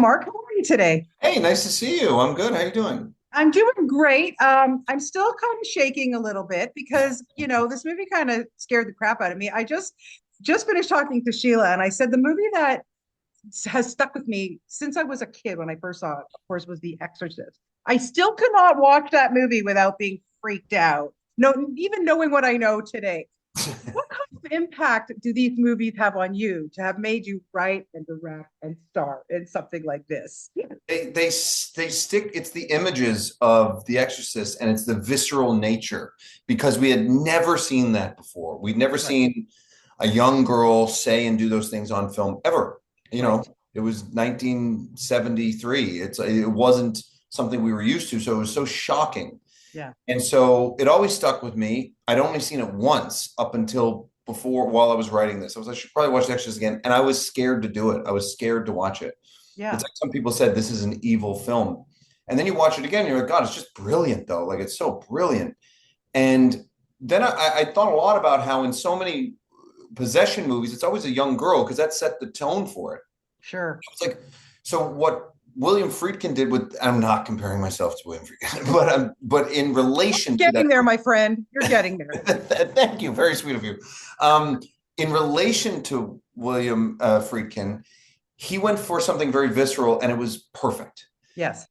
Mark, how are you today? Hey, nice to see you. I'm good. How you doing? I'm doing great. I'm still kind of shaking a little bit because, this movie kind of scared the crap out of me. I just finished talking to Sheila and I said the movie that has stuck with me since I was a kid when I first saw it, of course, was The Exorcist. I still could not watch that movie without being freaked out. No, even knowing what I know today. What kind of impact do these movies have on you to have made you write and direct and star in something like this? They stick. It's the images of The Exorcist, and it's the visceral nature because we had never seen that before. We'd never Right, seen a young girl say and do those things on film ever. You know, right. it was 1973. It wasn't something we were used to, so it was so shocking. Yeah. And so it always stuck with me. I'd only seen it once up until before while I was writing this. I should probably watch The Exorcist again, and I was scared to do it. I was scared to watch it. It's Yeah. like some people said this is an evil film. And then you watch it again, and you're like, God, it's just brilliant, though. Like, it's so brilliant. And then I thought a lot about how in so many possession movies, it's always a young girl because that set the tone for it. Sure. It's like, so what William Friedkin did with, I'm not comparing myself to William Friedkin, but in relation to that, Getting there, my friend. You're getting there. thank you, very sweet of you. Um, in relation to William Friedkin, he went for something very visceral and it was perfect. Yes.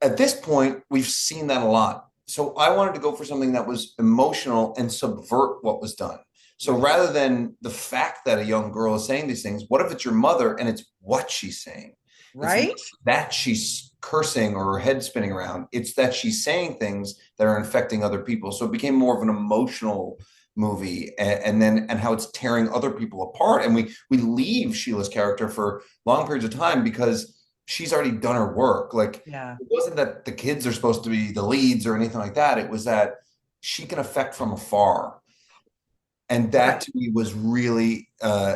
At this point, we've seen that a lot. So I wanted to go for something that was emotional and subvert what was done. So Right. rather than the fact that a young girl is saying these things, what if it's your mother and it's what she's saying? It's not Right? that she's cursing or her head spinning around. It's that she's saying things that are infecting other people. So it became more of an emotional movie and how it's tearing other people apart. And we leave Sheila's character for long periods of time because she's already done her work. Like Yeah. it wasn't that the kids are supposed to be the leads or anything like that. It was that she can affect from afar. And that Right. to me was really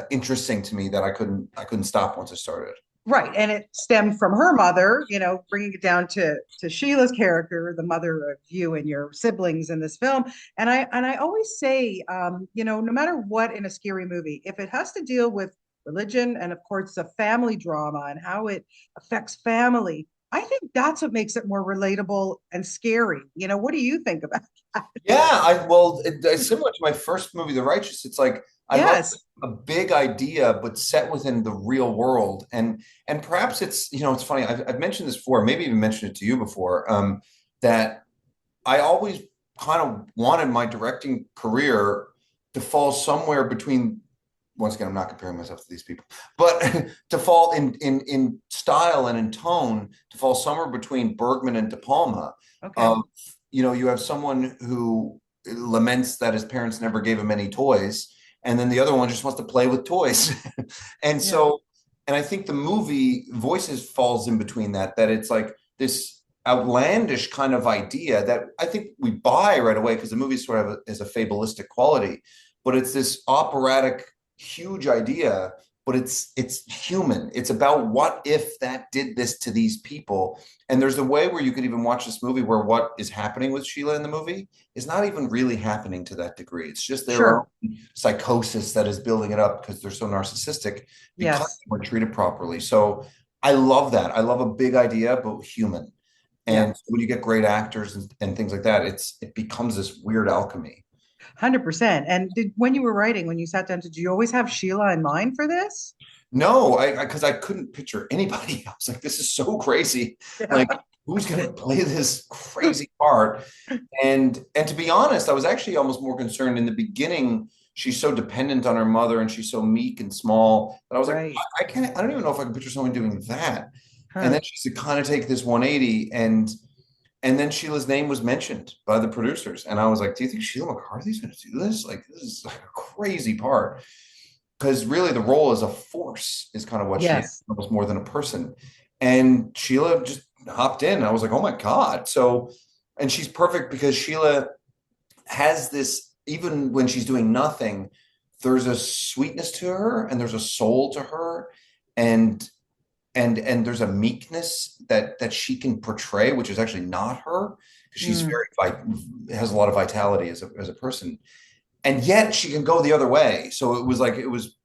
interesting to me that I couldn't stop once I started. Right. And it stemmed from her mother, bringing it down to Sheila's character, the mother of you and your siblings in this film. And I always say, no matter what in a scary movie, if it has to deal with religion and of course a family drama and how it affects family, I think that's what makes it more relatable and scary. What do you think about that? Yeah, it's similar to my first movie, The Righteous. It's like I love Yes. a big idea, but set within the real world, and perhaps it's funny. I've mentioned this before, maybe even mentioned it to you before, that I always kind of wanted my directing career to fall somewhere between. Once again, I'm not comparing myself to these people, but to fall in style and in tone, to fall somewhere between Bergman and De Palma. Okay. Of you have someone who laments that his parents never gave him any toys, and then the other one just wants to play with toys, and Yeah. so, and I think the movie Voices falls in between that it's like this outlandish kind of idea that I think we buy right away because the movie sort of is a fabulistic quality, but it's this operatic huge idea, but it's human. It's about what if that did this to these people. And there's a way where you could even watch this movie where what is happening with Sheila in the movie is not even really happening to that degree. It's just their own Sure. psychosis that is building it up because they're so narcissistic because Yes. they weren't treated properly. So I love that. I love a big idea, but human. Yeah. And when you get great actors and things like that, it becomes this weird alchemy. 100%. And when you were writing, when you sat down, did you always have Sheila in mind for this? No, I because I couldn't picture anybody. I was like, this is so crazy. Like, Yeah. who's gonna play this crazy part? And to be honest, I was actually almost more concerned in the beginning. She's so dependent on her mother and she's so meek and small that I was like, Right. I don't even know if I can picture someone doing that. And Huh. then she's to kind of take this 180 and then Sheila's name was mentioned by the producers. And I was like, do you think Sheila McCarthy's gonna do this? Like, this is like a crazy part because really the role as a force is kind of what she is, Yes. almost more than a person. And Sheila just hopped in. I was like, oh my God. So, and she's perfect because Sheila has this, even when she's doing nothing, there's a sweetness to her and there's a soul to her. And and there's a meekness that she can portray, which is actually not her, because she's Mm. very has a lot of vitality as a person, and yet she can go the other way. So it was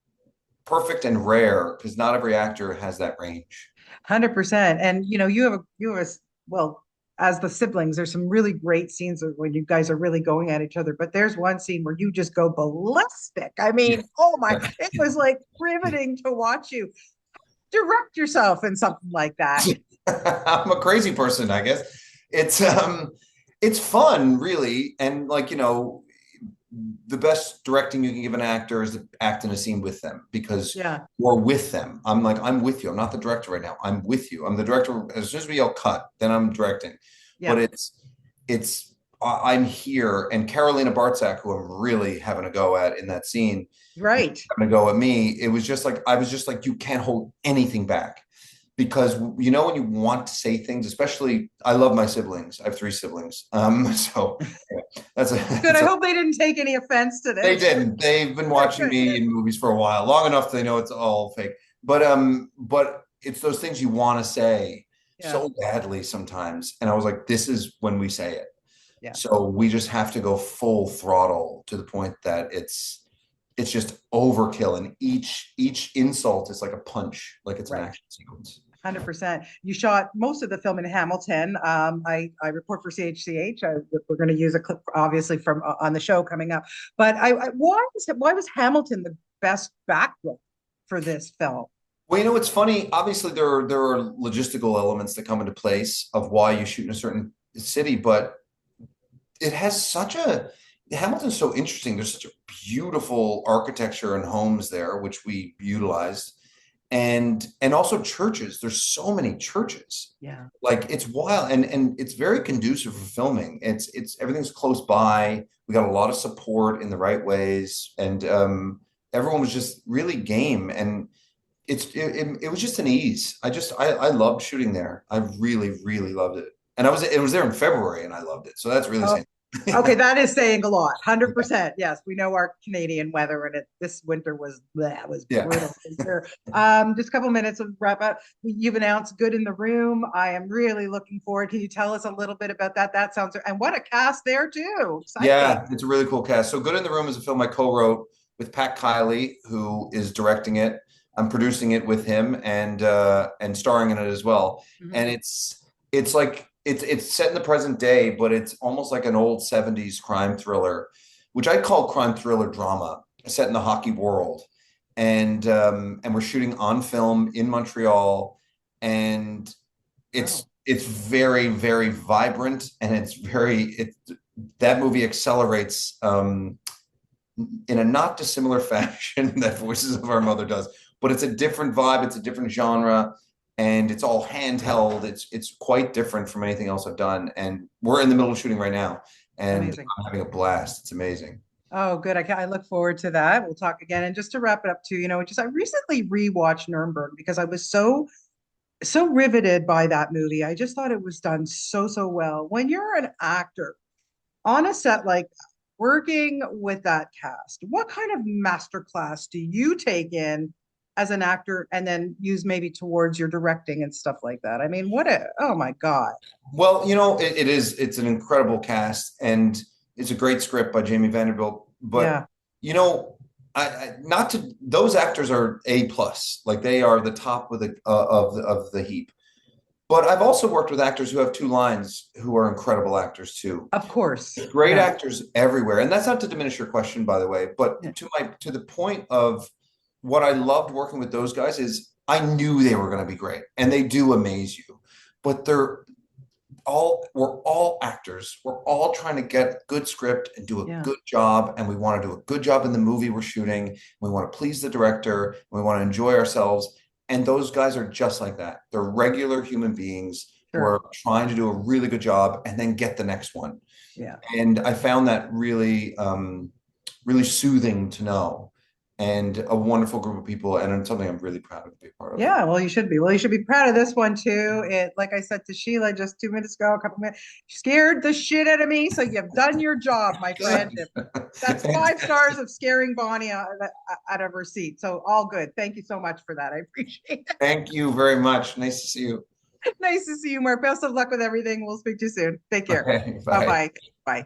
perfect and rare because not every actor has that range. 100%. And well, as the siblings, there's some really great scenes of when you guys are really going at each other. But there's one scene where you just go ballistic. I Yeah. mean, oh my, it was like riveting to watch you direct yourself in something like that. I'm a crazy person, I guess. It's fun, really, and like the best directing you can give an actor is to act in a scene with them because Yeah, we're with them. I'm like, I'm with you. I'm not the director right now. I'm with you. I'm the director. As soon as we yell cut, then I'm directing. But yeah, I'm here, and Carolina Bartzak, who I'm really having a go at in that scene, is right. having a go at me. It was just like I was just like, you can't hold anything back because when you want to say things, especially I love my siblings. I have three siblings. So yeah, Good. that's I a hope they didn't take any offense to they this. didn't. They've been watching Good. me in movies for a while, long enough they know it's all fake. But it's those things you want to say Yeah, so badly sometimes. And I was like, this is when we say it. yeah, So we just have to go full throttle to the point that it's just overkill. And each insult is like a punch, like it's an right. action sequence. 100%. You shot most of the film in Hamilton. I report for CHCH. We're going to use a clip, obviously, from on the show coming up. But why was Hamilton the best backdrop for this film? Well, it's funny. Obviously, there are logistical elements that come into place of why you shoot in a certain city, but it has such a Hamilton's so interesting. There's such a beautiful architecture and homes there, which we utilized, and also churches. There's so many churches. Yeah. Like it's wild, and it's very conducive for filming. It's everything's close by. We got a lot of support in the right ways, and everyone was just really game. And it was just an ease. I loved shooting there. I really really loved it, and it was there in February, and I loved it. So that's really Oh, saying. okay, that is saying a lot. Yeah. 100%. Yes, we know our Canadian weather, and this winter was Yeah. brutal here. Just a couple minutes of wrap up. You've announced Good in the Room. I am really looking forward. Can you tell us a little bit about that? That sounds and what a cast there too. Exciting. Yeah, it's a really cool cast. So Good in the Room is a film I co-wrote with Pat Kiley, who is directing it. I'm producing it with him and starring in it as well. Mhm. And it's set in the present day, but it's almost like an old 70s crime thriller, which I call crime thriller drama, set in the hockey world. And we're shooting on film in Montreal, and Wow. it's very, very vibrant, and that movie accelerates in a not dissimilar fashion that Voices of Our Mother does, but it's a different vibe, it's a different genre, and it's all handheld. It's quite different from anything else I've done, and we're in the middle of shooting right now, and Amazing. I'm having a blast. It's amazing. Oh, good. I look forward to that. We'll talk again. And just to wrap it up too, just I recently rewatched Nuremberg because I was so riveted by that movie. I just thought it was done so well. When you're an actor on a set like that, working with that cast, what kind of masterclass do you take in as an actor and then use maybe towards your directing and stuff like that? I mean, oh my God. Well, it's an incredible cast, and it's a great script by Jamie Vanderbilt. But Yeah, you know, not to those actors are A plus, like they are the top of the heap. But I've also worked with actors who have two lines who are incredible actors too. of course. Great Yeah. actors everywhere, and that's not to diminish your question, by the way. Yeah. But to the point of what I loved working with those guys is I knew they were going to be great, and they do amaze you. But we're all actors. We're all trying to get a good script and do a Yeah. good job, and we want to do a good job in the movie we're shooting. We want to please the director, and we want to enjoy ourselves. And those guys are just like that. They're regular human beings who Sure. are trying to do a really good job and then get the next one. Yeah. And I found that really, really soothing to know, and a wonderful group of people, and it's something I'm really proud of to be a part of. Yeah, well, you should be. Well, you should be proud of this one too. Like I said to Sheila just 2 minutes ago, a couple minutes, scared the shit out of me. So you've done your job, my friend. Good. That's 5 stars of scaring Bonnie out of her seat. So all good. Thank you so much for that. I appreciate it. Thank you very much. Nice to see you. Nice to see you, Mark. Best of luck with everything. We'll speak to you soon. Take care. Okay, bye. Bye-bye. Bye.